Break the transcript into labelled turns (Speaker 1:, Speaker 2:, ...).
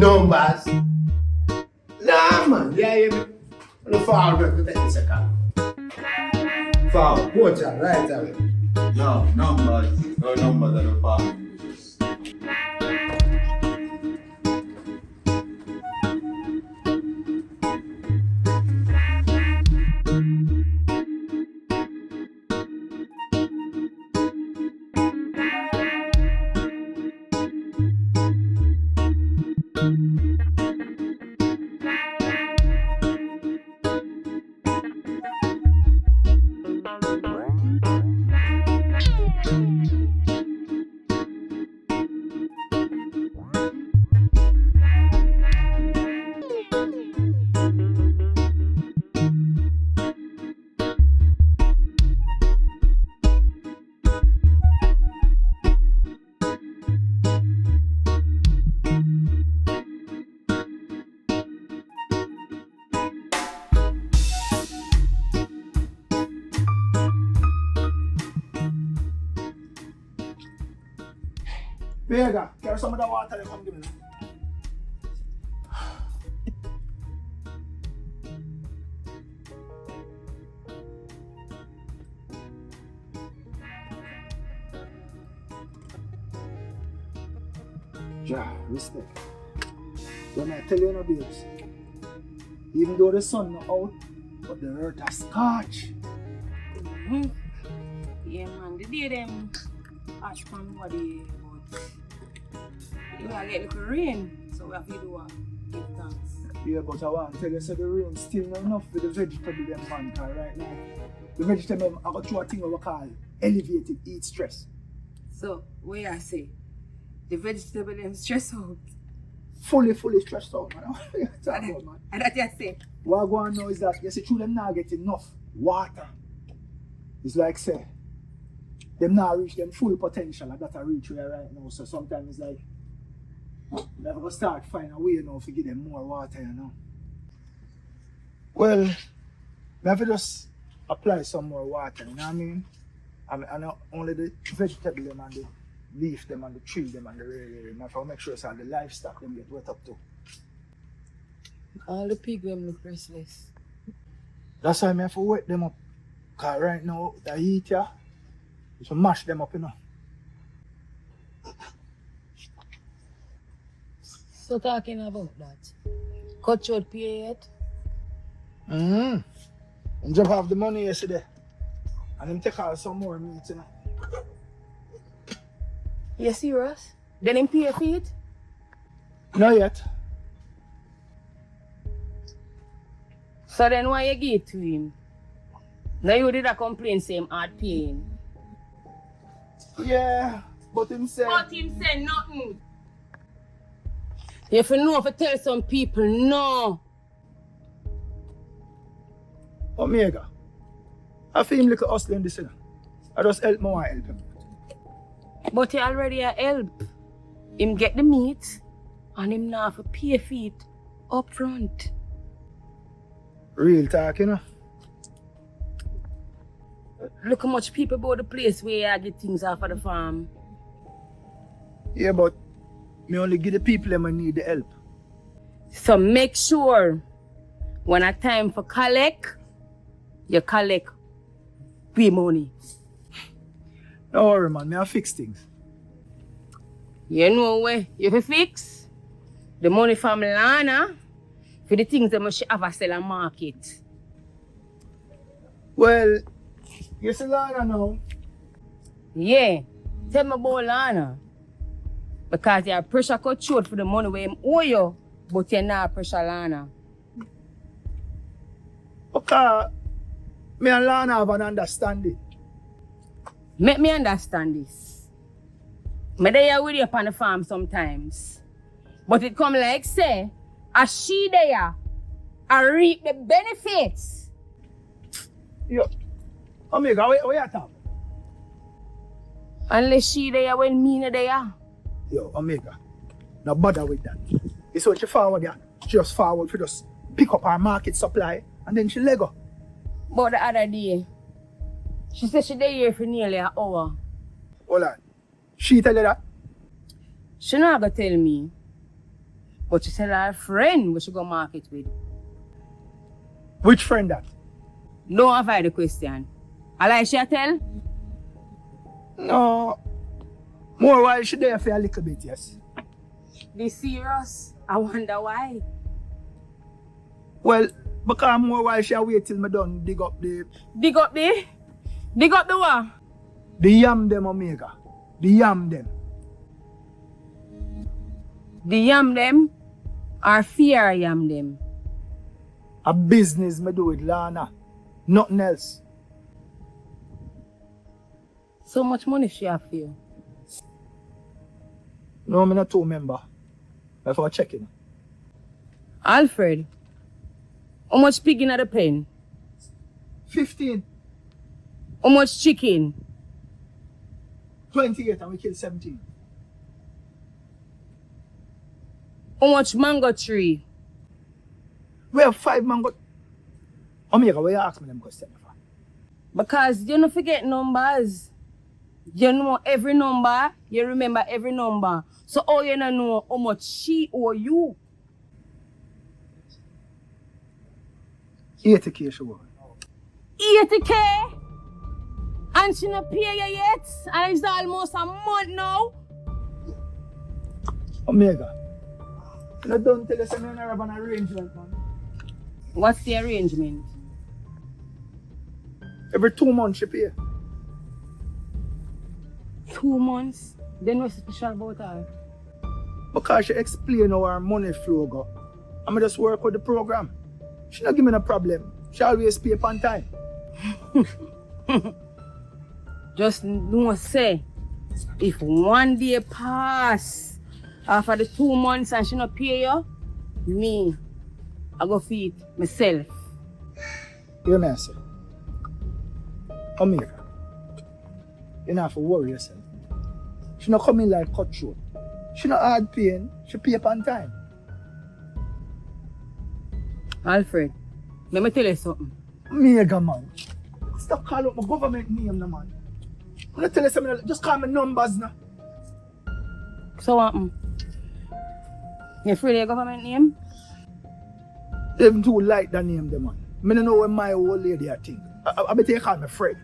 Speaker 1: numbers. Nah, man. Yeah, yeah. No forward, we take this account. Forward, watch out, right away.
Speaker 2: No, numbers. No numbers are the farming.
Speaker 3: Vega, carry some of the water and come give me. Ja, respect. When I tell you no babes, even though the sun not out, but the earth has scorch.
Speaker 4: Yeah man, the day them ash from body, but you gotta get little rain, so we have to do what? Give thanks.
Speaker 3: Yeah, but I want to tell you, so the rain still not enough for the vegetable them man, cause right now, the vegetable I got through a thing what we call elevated heat stress.
Speaker 4: So, what you say? The vegetable them stress out.
Speaker 3: Fully stressed out, man. What you talking about, man?
Speaker 4: And that you say?
Speaker 3: What I want to know is that you see, through them not get enough water. It's like say, them not reach them full potential. I got to reach where right now. So sometimes it's like, never gonna start find a way now to give them more water, you know. Well, I have to just apply some more water, you know what I mean? I not only the vegetable them and the leaf them and the tree them and the area. I have to make sure so the livestock them get wet up too.
Speaker 4: All the pig them look restless.
Speaker 3: That's why I have to wet them up. Cause right now the heat here, you should mash them up, you know.
Speaker 4: So talking about that, cut short pay yet?
Speaker 3: I just have the money yesterday. And him take out some more meat, you know.
Speaker 4: You serious? Then him pay for it?
Speaker 3: Not yet.
Speaker 4: So then why you give it to him? Now you did a complain say him hard paying.
Speaker 3: Yeah, but him say...
Speaker 4: But him say nothing. If you know if you tell some people no.
Speaker 3: Omega, I feel him like a hustler in this, you know. I just help more help him.
Speaker 4: But he already a help. Him get the meat and him now have to pay for it up front.
Speaker 3: Real talk, you know.
Speaker 4: Look how much people about the place where I get things off of the farm.
Speaker 3: Yeah, but me only give the people them who need the help.
Speaker 4: So make sure when a time for collect, you collect pay money.
Speaker 3: Don't worry, man. Me I fix things.
Speaker 4: You know where you fi fix the money from Lana for the things that must have a sell and market.
Speaker 3: Well, you see Lana now?
Speaker 4: Yeah, tell me about Lana. Because you're pressure cut short for the money where him owe you, but you're not pressure Lana.
Speaker 3: Okay, me and Lana have an understanding.
Speaker 4: Make me understand this. Me there with you upon the farm sometimes. But it come like say, as she there, I reap the benefits.
Speaker 3: Yo, Omega, where you at?
Speaker 4: Unless she there, well, me no there.
Speaker 3: Yo, Omega, no bother with that. It's what she forward there. She just forward for just pick up her market supply and then she let go.
Speaker 4: But the other day, she said she there here for nearly an hour.
Speaker 3: Hold on. She tell you that?
Speaker 4: She not gonna tell me. But she tell her friend we should go market with.
Speaker 3: Which friend that?
Speaker 4: Don't avoid the question. I like she tell?
Speaker 3: No. More while she there for a little bit, yes.
Speaker 4: Be serious? I wonder why.
Speaker 3: Well, because more while she wait till me done dig up the
Speaker 4: Dig up the what?
Speaker 3: the yam them, Omega. The yam them.
Speaker 4: The yam them or fear yam them?
Speaker 3: A business me do with Lana. Nothing else.
Speaker 4: So much money she have for you.
Speaker 3: No, I'm not too member. Before checking.
Speaker 4: Alfred, how much pig in the pen?
Speaker 3: 15,
Speaker 4: How much chicken?
Speaker 3: 28 and we kill 17.
Speaker 4: How much mango tree?
Speaker 3: We have 5 mango. Omega, why you ask me them questions for?
Speaker 4: Because you don't forget numbers. You know every number, you remember every number. So all you don't know how much she or you.
Speaker 3: 80K she want.
Speaker 4: 80K? And she not pay you yet? And it's almost a month now.
Speaker 3: Omega, you don't tell us I'm going to have an arrangement, man.
Speaker 4: What's the arrangement?
Speaker 3: Every 2 months she pay.
Speaker 4: 2 months? Then what's special about her?
Speaker 3: Because she explain how her money flow go. I'm just work with the program. She not give me no problem. She always pay upon time.
Speaker 4: Just know say, if one day pass after the 2 months and she not pay you, me, I go feed myself.
Speaker 3: You know what I say? Omega, you don't have to worry yourself. She not come in like cutthroat. She not hard paying, she pay upon time.
Speaker 4: Alfred, let me tell you something.
Speaker 3: Omega, man. Stop calling out my government name, no, man. I'm not tell you something, just call me numbers now.
Speaker 4: So what? You afraid of your government name?
Speaker 3: They even too like that name, the man. I don't know when my old lady I think. I bet they call me Fred.